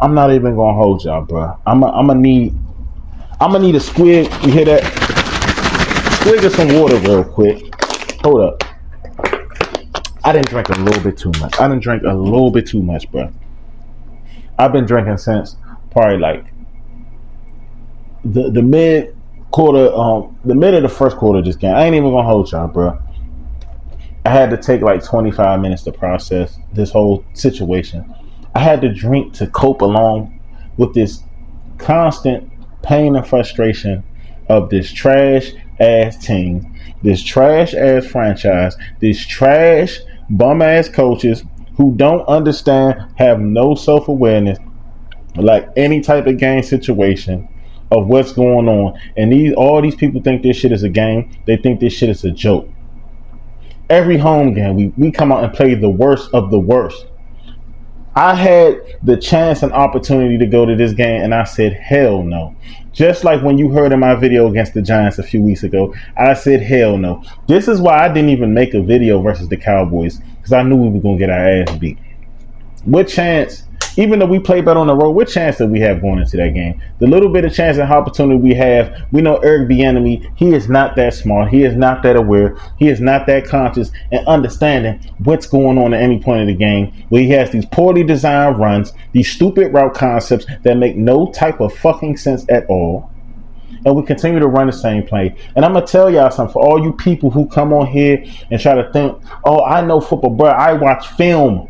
I'm not even gonna hold y'all, bro. I'm gonna need a squig. You hear that? Squig of some water real quick. Hold up. I didn't drink a little bit too much. Bro. I've been drinking since probably like the mid quarter, the mid of the first quarter of this game. I ain't even gonna hold y'all, bro. I had to take like 25 minutes to process this whole situation. I had to drink to cope along with this constant pain and frustration of this trash ass team, this trash ass franchise, this trash bum ass coaches who don't understand, have no self awareness, like any type of game situation of what's going on. And all these people think this shit is a game. They think this shit is a joke. Every home game, we come out and play the worst of the worst. I had the chance and opportunity to go to this game, and I said, hell no. Just like when you heard in my video against the Giants a few weeks ago, I said, hell no. This is why I didn't even make a video versus the Cowboys, because I knew we were going to get our ass beat. What chance, even though we play better on the road, what chance did we have going into that game? The little bit of chance and opportunity we have, we know Eric Bieniemy, he is not that smart. He is not that aware. He is not that conscious and understanding what's going on at any point of the game, where he has these poorly designed runs, these stupid route concepts that make no type of fucking sense at all. And we continue to run the same play. And I'm going to tell y'all something, for all you people who come on here and try to think, oh, I know football, bro, I watch film.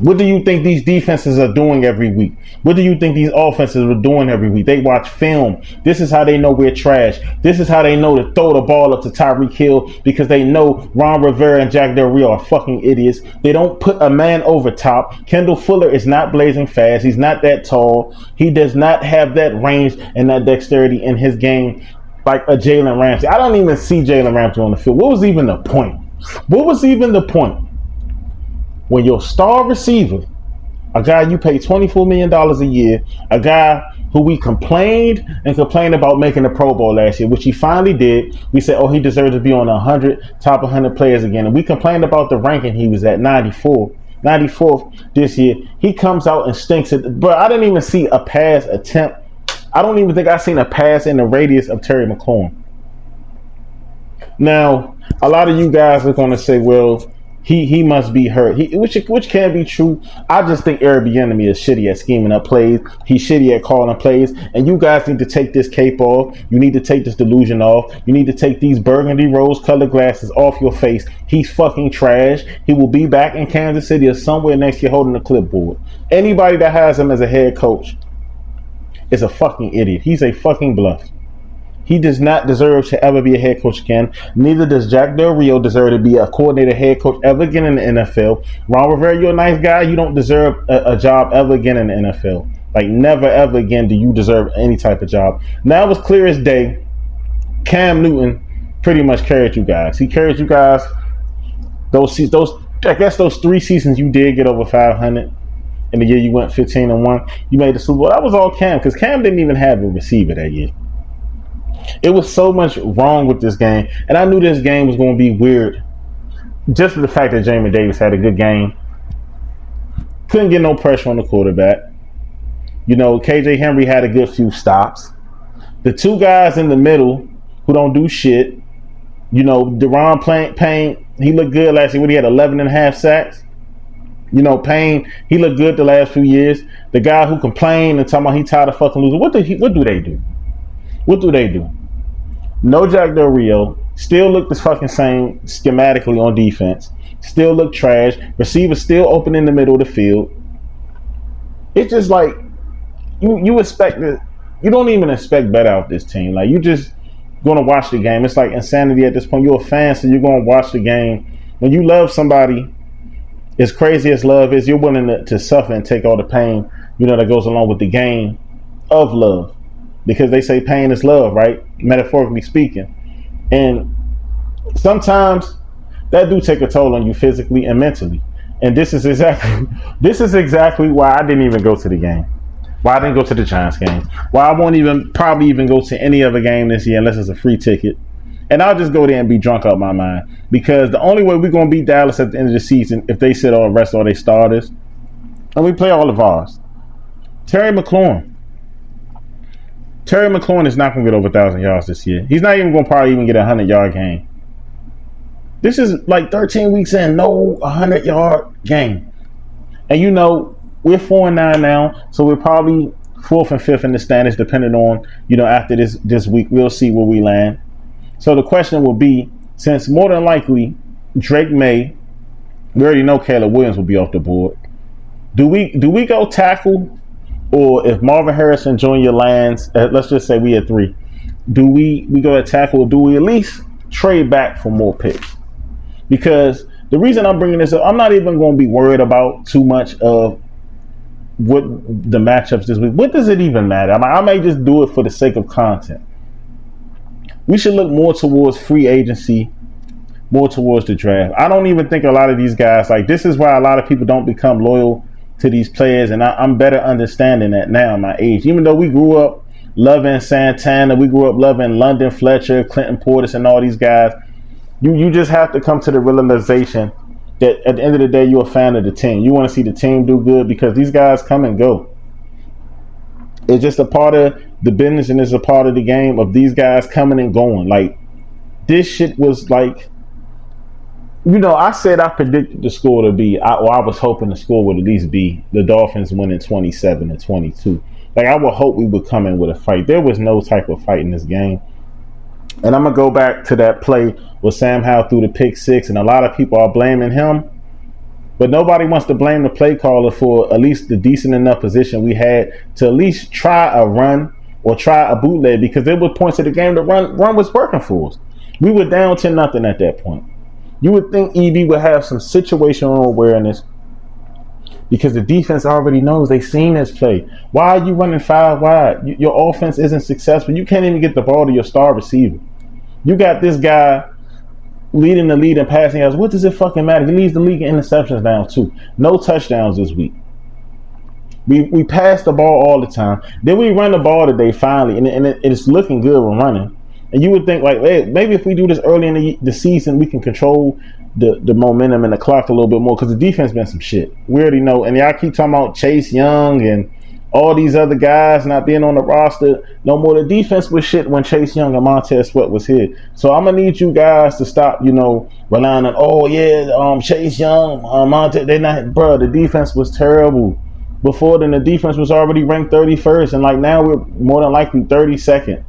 What do you think these defenses are doing every week? What do you think these offenses are doing every week? They watch film. This is how they know we're trash. This is how they know to throw the ball up to Tyreek Hill, because they know Ron Rivera and Jack Del Rio are fucking idiots. They don't put a man over top. Kendall Fuller is not blazing fast. He's not that tall. He does not have that range and that dexterity in his game like a Jalen Ramsey. I don't even see Jalen Ramsey on the field. What was even the point? When your star receiver, a guy you pay $24 million a year, a guy who we complained about making the Pro Bowl last year, which he finally did. We said, oh, he deserves to be on 100, top 100 players again. And we complained about the ranking he was at, 94th this year. He comes out and stinks it. But I didn't even see a pass attempt. I don't even think I seen a pass in the radius of Terry McLaurin. Now, a lot of you guys are going to say, well, he must be hurt, which can be true. I just think Eric Bieniemy is shitty at scheming up plays. He's shitty at calling plays. And you guys need to take this cape off. You need to take this delusion off. You need to take these burgundy rose-colored glasses off your face. He's fucking trash. He will be back in Kansas City or somewhere next year holding a clipboard. Anybody that has him as a head coach is a fucking idiot. He's a fucking bluff. He does not deserve to ever be a head coach again. Neither does Jack Del Rio deserve to be a coordinator head coach ever again in the NFL. Ron Rivera, you're a nice guy. You don't deserve a job ever again in the NFL. Like, never, ever again do you deserve any type of job. Now it was clear as day. Cam Newton pretty much carried you guys. He carried you guys. Those 3 seasons you did get over 500. In the year you went 15-1. You made the Super Bowl. That was all Cam, because Cam didn't even have a receiver that year. It was so much wrong with this game. And I knew this game was going to be weird. Just for the fact that Jamin Davis had a good game. Couldn't get no pressure on the quarterback. You know, KJ Henry had a good few stops. The two guys in the middle who don't do shit. You know, Deron Payne, he looked good last year. He had 11.5 sacks. You know, Payne, he looked good the last few years. The guy who complained and talking about he tired of fucking losing. What do they do? What do they do? No Jack Del Rio. Still look the fucking same schematically on defense. Still look trash. Receivers still open in the middle of the field. It's just like you expect it. You don't even expect better out of this team. Like, you just gonna watch the game. It's like insanity at this point. You're a fan, so you're gonna watch the game. When you love somebody, as crazy as love is, you're willing to suffer and take all the pain, you know, that goes along with the game of love. Because they say pain is love, right? Metaphorically speaking. And sometimes that do take a toll on you physically and mentally. And this is exactly why I didn't even go to the game. Why I didn't go to the Giants game. Why I won't probably even go to any other game this year unless it's a free ticket. And I'll just go there and be drunk out my mind. Because the only way we're going to beat Dallas at the end of the season, if they sit or rest all their starters, and we play all of ours. Terry McLaurin. Terry McLaurin is not going to get over 1,000 yards this year. He's not even going to probably even get a 100-yard game. This is like 13 weeks in, no 100-yard game. And you know, we're 4-9 now, so we're probably 4th and 5th in the standings, depending on, you know, after this week, we'll see where we land. So the question will be, since more than likely Drake May, we already know Caleb Williams will be off the board. Do we go tackle, or if Marvin Harrison Jr. lands, let's just say we had 3, do we go at tackle, or do we at least trade back for more picks? Because the reason I'm bringing this up, I'm not even going to be worried about too much of what the matchups this week. What does it even matter? I may just do it for the sake of content. We should look more towards free agency, more towards the draft. I don't even think a lot of these guys, like, this is why a lot of people don't become loyal to these players, and I'm better understanding that now at my age. Even though we grew up loving Santana, we grew up loving London Fletcher, Clinton Portis, and all these guys, you just have to come to the realization that at the end of the day, you're a fan of the team. You want to see the team do good because these guys come and go. It's just a part of the business, and it's a part of the game of these guys coming and going. Like, this shit was like, you know, I said I predicted the score to be, I was hoping the score would at least be the Dolphins winning 27-22. Like, I would hope we would come in with a fight. There was no type of fight in this game. And I'm going to go back to that play where Sam Howell threw the pick 6, and a lot of people are blaming him. But nobody wants to blame the play caller for at least the decent enough position we had to at least try a run or try a bootleg, because there were points of the game the run was working for us. We were down 10-0 at that point. You would think EB would have some situational awareness, because the defense already knows. They've seen this play. Why are you running 5 wide? Your offense isn't successful. You can't even get the ball to your star receiver. You got this guy leading the lead in passing yards. What does it fucking matter? He leads the league in interceptions down too. No touchdowns this week. We pass the ball all the time. Then we run the ball today finally, and it's looking good when running. And you would think, like, hey, maybe if we do this early in the season, we can control the momentum and the clock a little bit more, because the defense been some shit. We already know. And y'all keep talking about Chase Young and all these other guys not being on the roster. No more. The defense was shit when Chase Young and Montez Sweat was here. So I'm going to need you guys to stop, you know, relying on, Chase Young, Montez. They're not, bro, the defense was terrible. Before then, the defense was already ranked 31st. And, like, now we're more than likely 32nd.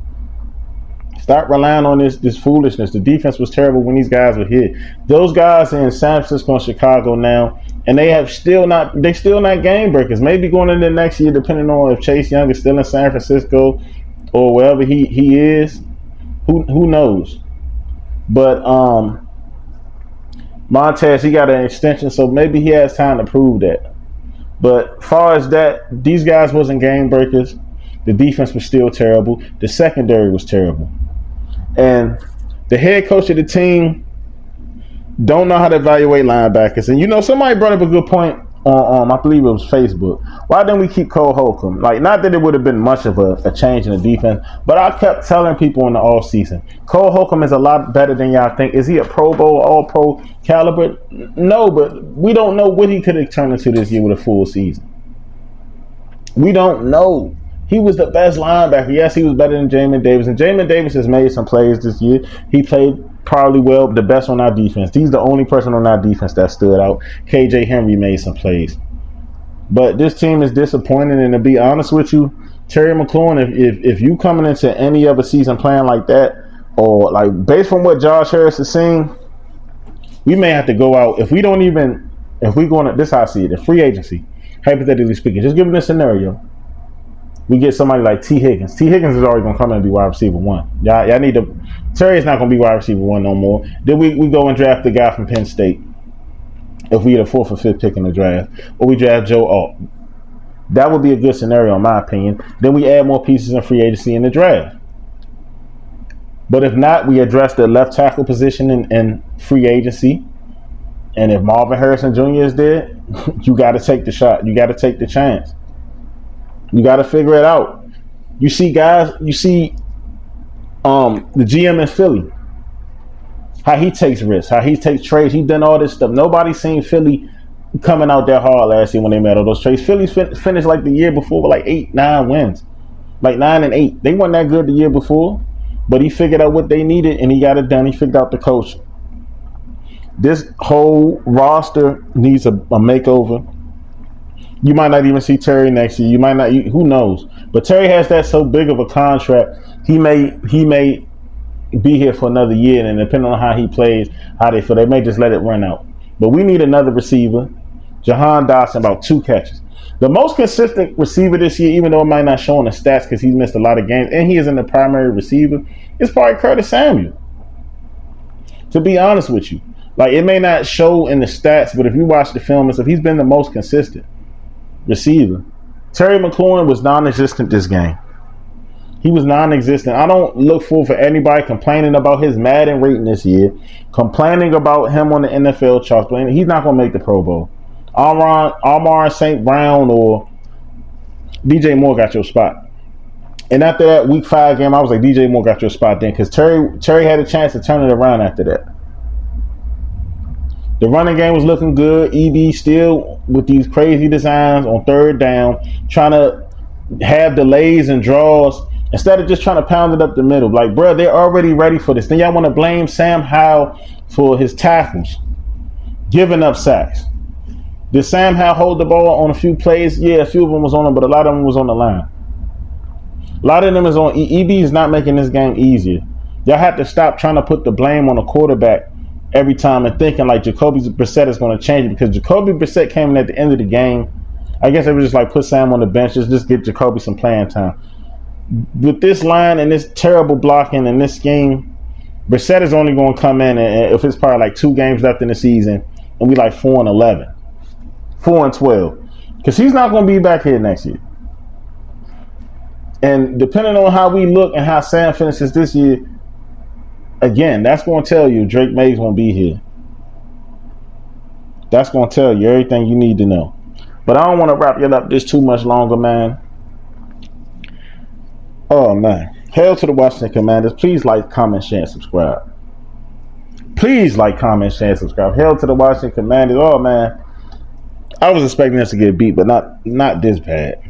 Stop relying on this foolishness. The defense was terrible when these guys were here. Those guys are in San Francisco and Chicago now, and they're still not game breakers. Maybe going into next year, depending on if Chase Young is still in San Francisco or wherever he is. Who knows? But Montez, he got an extension, so maybe he has time to prove that. But as far as that, these guys wasn't game breakers. The defense was still terrible. The secondary was terrible. And the head coach of the team don't know how to evaluate linebackers. And, you know, somebody brought up a good point on I believe it was Facebook. Why didn't we keep Cole Holcomb? Like, not that it would have been much of a change in the defense, but I kept telling people in the offseason, Cole Holcomb is a lot better than y'all think. Is he a Pro Bowl, All-Pro caliber? No, but we don't know what he could have turned into this year with a full season. We don't know. He was the best linebacker. Yes, he was better than Jamin Davis. And Jamin Davis has made some plays this year. He played probably well, the best on our defense. He's the only person on our defense that stood out. KJ Henry made some plays. But this team is disappointing. And to be honest with you, Terry McLaurin, if you coming into any other season playing like that, or like based on what Josh Harris is saying, we may have to go out. If we're going to, this is how I see it, in free agency, hypothetically speaking, just give them a scenario. We get somebody like T. Higgins. T. Higgins is already going to come in and be wide receiver 1. Y'all need to. Terry's not going to be wide receiver 1 no more. Then we go and draft the guy from Penn State. If we get a 4th or 5th pick in the draft. Or we draft Joe Alt. That would be a good scenario in my opinion. Then we add more pieces in free agency in the draft. But if not, we address the left tackle position in free agency. And if Marvin Harrison Jr. is there, you got to take the shot. You got to take the chance. You got to figure it out. You see guys, the GM in Philly, how he takes risks, how he takes trades. He done all this stuff. Nobody's seen Philly coming out that hard last year when they made all those trades. Phillies finished like the year before with like 8-9 wins, like 9-8. They weren't that good the year before, but he figured out what they needed and he got it done. He figured out the coach. This whole roster needs a makeover. You might not even see Terry next year. You might not. Who knows? But Terry has that so big of a contract. He may be here for another year, and depending on how he plays, how they feel, they may just let it run out. But we need another receiver. Jahan Dotson, about 2 catches. The most consistent receiver this year, even though it might not show in the stats because he's missed a lot of games, and he isn't the primary receiver, is probably Curtis Samuel. To be honest with you, like it may not show in the stats, but if you watch the film and stuff, he's been the most consistent receiver. Terry McLaurin was non-existent this game. He was non-existent. I don't look forward for anybody complaining about his Madden rating this year, complaining about him on the NFL charts, but he's not going to make the Pro Bowl. Amon St. Brown or DJ Moore got your spot. And after that Week 5 game, I was like, DJ Moore got your spot then, because Terry had a chance to turn it around after that. The running game was looking good. EB still with these crazy designs on third down, trying to have delays and draws instead of just trying to pound it up the middle. Like, bro, they're already ready for this. Then y'all want to blame Sam Howell for his tackles, giving up sacks. Did Sam Howell hold the ball on a few plays? Yeah, a few of them was on him, but a lot of them was on the line. A lot of them is on. EB is not making this game easier. Y'all have to stop trying to put the blame on the quarterback every time and thinking like Jacoby Brissett is going to change it, because Jacoby Brissett came in at the end of the game. I guess they were just like, put Sam on the bench, just get Jacoby some playing time. With this line and this terrible blocking and this scheme, Brissett is only going to come in and if it's probably like 2 games left in the season and we like 4-11, 4-12, because he's not going to be back here next year. And depending on how we look and how Sam finishes this year, again, that's going to tell you Drake Mays won't be here. That's going to tell you everything you need to know. But I don't want to wrap it up this too much longer, man. Oh, man. Hail to the Washington Commanders. Please like, comment, share, and subscribe. Please like, comment, share, and subscribe. Hail to the Washington Commanders. Oh, man. I was expecting us to get beat, but not this bad.